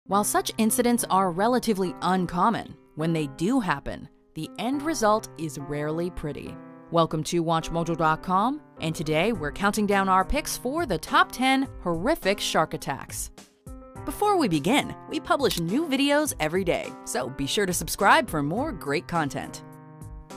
While such incidents are relatively uncommon, when they do happen, the end result is rarely pretty. Welcome to WatchMojo.com, and today we're counting down our picks for the top 10 horrific shark attacks. Before we begin, we publish new videos every day, so be sure to subscribe for more great content.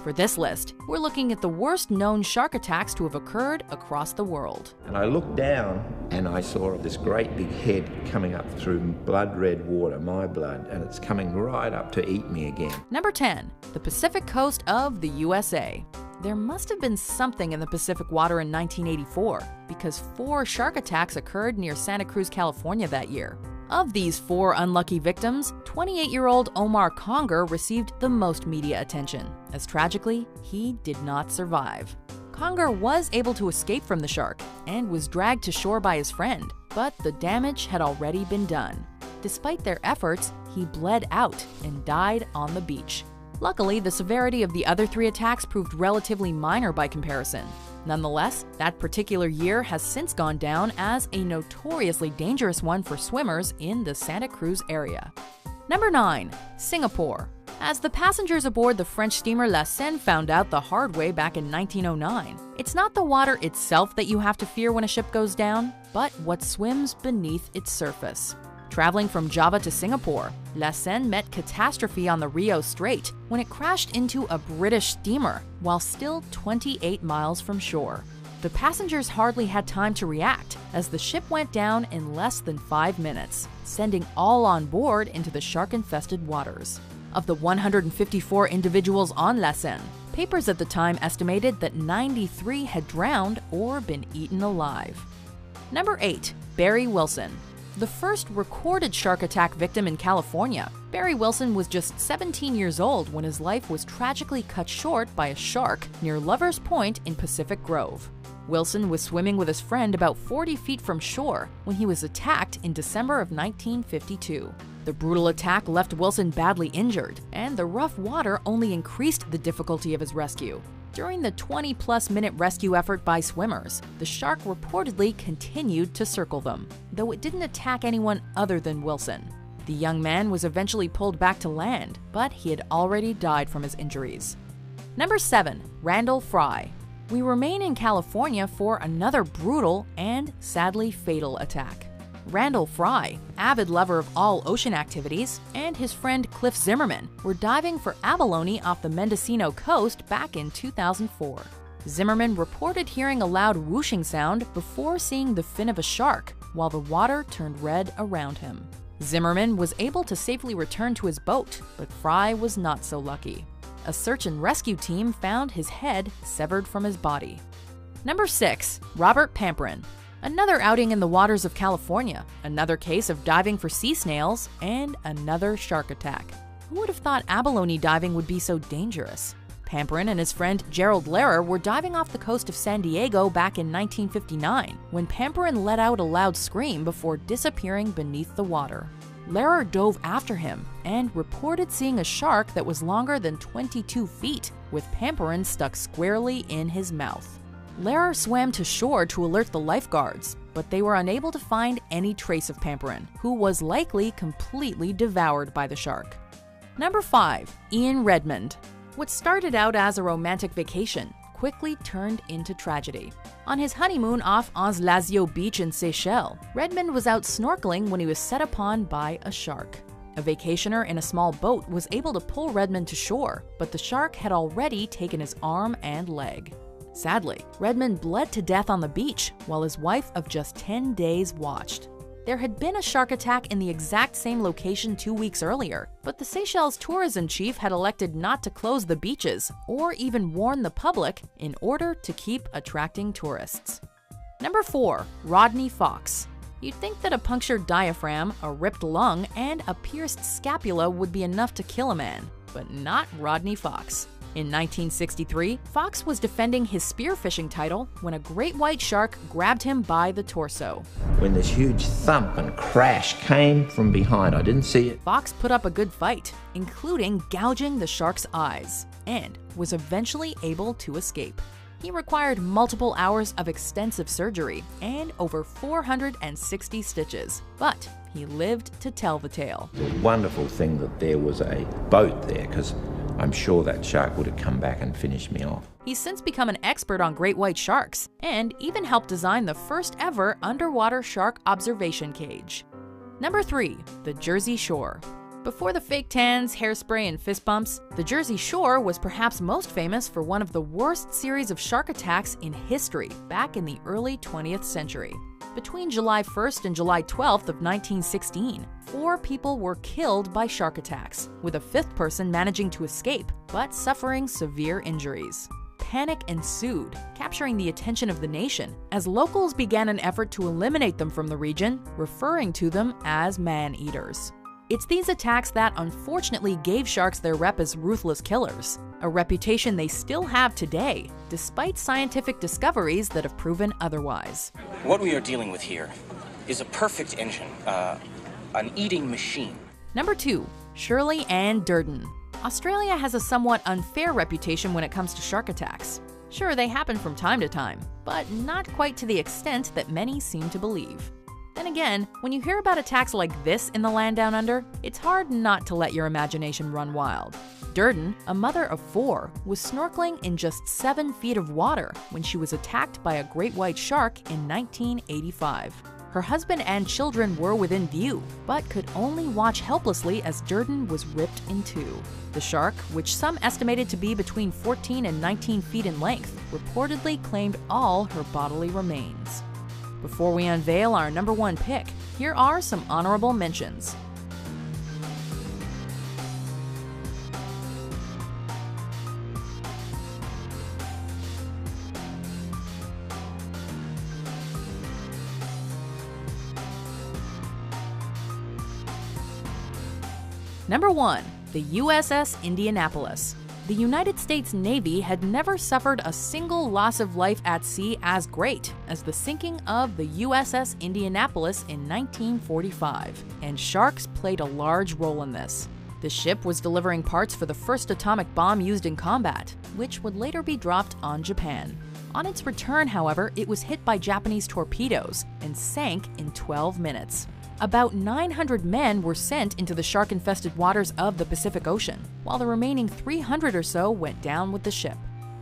For this list, we're looking at the worst known shark attacks to have occurred across the world. And I looked down and I saw this great big head coming up through blood red water, my blood, and it's coming right up to eat me again. Number 10. The Pacific coast of the USA. There must have been something in the Pacific water in 1984, because 4 shark attacks occurred near Santa Cruz, California that year. Of these 4 unlucky victims, 28-year-old Omar Conger received the most media attention, as tragically, he did not survive. Conger was able to escape from the shark and was dragged to shore by his friend, but the damage had already been done. Despite their efforts, he bled out and died on the beach. Luckily, the severity of the other 3 attacks proved relatively minor by comparison. Nonetheless, that particular year has since gone down as a notoriously dangerous one for swimmers in the Santa Cruz area. Number 9. Singapore. As the passengers aboard the French steamer La Seine found out the hard way back in 1909, it's not the water itself that you have to fear when a ship goes down, but what swims beneath its surface. Traveling from Java to Singapore, La Seine met catastrophe on the Rio Strait when it crashed into a British steamer while still 28 miles from shore. The passengers hardly had time to react, as the ship went down in less than 5 minutes, sending all on board into the shark-infested waters. Of the 154 individuals on La Seine, papers at the time estimated that 93 had drowned or been eaten alive. Number 8. Barry Wilson. The first recorded shark attack victim in California, Barry Wilson was just 17 years old when his life was tragically cut short by a shark near Lover's Point in Pacific Grove. Wilson was swimming with his friend about 40 feet from shore when he was attacked in December of 1952. The brutal attack left Wilson badly injured, and the rough water only increased the difficulty of his rescue. During the 20-plus minute rescue effort by swimmers, the shark reportedly continued to circle them, though it didn't attack anyone other than Wilson. The young man was eventually pulled back to land, but he had already died from his injuries. Number 7. Randall Fry. We remain in California for another brutal and sadly fatal attack. Randall Fry, avid lover of all ocean activities, and his friend Cliff Zimmerman were diving for abalone off the Mendocino coast back in 2004. Zimmerman reported hearing a loud whooshing sound before seeing the fin of a shark, while the water turned red around him. Zimmerman was able to safely return to his boat, but Fry was not so lucky. A search and rescue team found his head severed from his body. Number 6. Robert Pamprin. Another outing in the waters of California, another case of diving for sea snails, and another shark attack. Who would have thought abalone diving would be so dangerous? Pamprin and his friend Gerald Lehrer were diving off the coast of San Diego back in 1959 when Pamprin let out a loud scream before disappearing beneath the water. Lehrer dove after him and reported seeing a shark that was longer than 22 feet, with Pamprin stuck squarely in his mouth. Lehrer swam to shore to alert the lifeguards, but they were unable to find any trace of Pamprin, who was likely completely devoured by the shark. Number 5. Ian Redmond. What started out as a romantic vacation quickly turned into tragedy. On his honeymoon off Anse-Lazio Beach in Seychelles, Redmond was out snorkeling when he was set upon by a shark. A vacationer in a small boat was able to pull Redmond to shore, but the shark had already taken his arm and leg. Sadly, Redmond bled to death on the beach while his wife of just 10 days watched. There had been a shark attack in the exact same location 2 weeks earlier, but the Seychelles tourism chief had elected not to close the beaches or even warn the public in order to keep attracting tourists. Number 4. Rodney Fox. You'd think that a punctured diaphragm, a ripped lung, and a pierced scapula would be enough to kill a man, but not Rodney Fox. In 1963, Fox was defending his spearfishing title when a great white shark grabbed him by the torso. When this huge thump and crash came from behind, I didn't see it. Fox put up a good fight, including gouging the shark's eyes, and was eventually able to escape. He required multiple hours of extensive surgery and over 460 stitches, but he lived to tell the tale. It's a wonderful thing that there was a boat there, because I'm sure that shark would have come back and finished me off. He's since become an expert on great white sharks and even helped design the first ever underwater shark observation cage. Number 3. The Jersey Shore. Before the fake tans, hairspray, and fist bumps, the Jersey Shore was perhaps most famous for one of the worst series of shark attacks in history back in the early 20th century. Between July 1st and July 12th of 1916, 4 people were killed by shark attacks, with a 5th person managing to escape, but suffering severe injuries. Panic ensued, capturing the attention of the nation, as locals began an effort to eliminate them from the region, referring to them as man-eaters. It's these attacks that unfortunately gave sharks their rep as ruthless killers, a reputation they still have today, despite scientific discoveries that have proven otherwise. What we are dealing with here is a perfect engine, an eating machine. Number 2. Shirley Ann Durden. Australia has a somewhat unfair reputation when it comes to shark attacks. Sure, they happen from time to time, but not quite to the extent that many seem to believe. Then again, when you hear about attacks like this in the land down under, it's hard not to let your imagination run wild. Durden, a mother of 4, was snorkeling in just 7 feet of water when she was attacked by a great white shark in 1985. Her husband and children were within view, but could only watch helplessly as Durden was ripped in 2. The shark, which some estimated to be between 14 and 19 feet in length, reportedly claimed all her bodily remains. Before we unveil our number 1 pick, here are some honorable mentions. Number 1. The USS Indianapolis. The United States Navy had never suffered a single loss of life at sea as great as the sinking of the USS Indianapolis in 1945, and sharks played a large role in this. The ship was delivering parts for the first atomic bomb used in combat, which would later be dropped on Japan. On its return, however, it was hit by Japanese torpedoes and sank in 12 minutes. About 900 men were sent into the shark-infested waters of the Pacific Ocean, while the remaining 300 or so went down with the ship.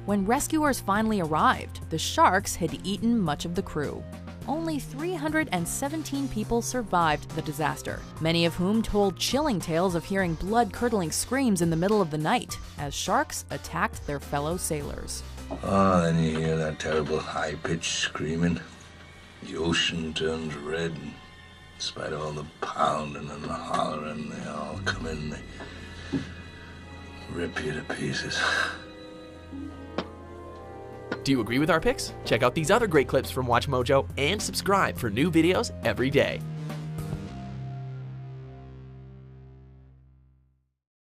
When rescuers finally arrived, the sharks had eaten much of the crew. Only 317 people survived the disaster, many of whom told chilling tales of hearing blood-curdling screams in the middle of the night as sharks attacked their fellow sailors. Oh, then you hear that terrible high-pitched screaming. The ocean turns red. In spite of all the pounding and the hollering, they all come in, they rip you to pieces. Do you agree with our picks? Check out these other great clips from WatchMojo and subscribe for new videos every day.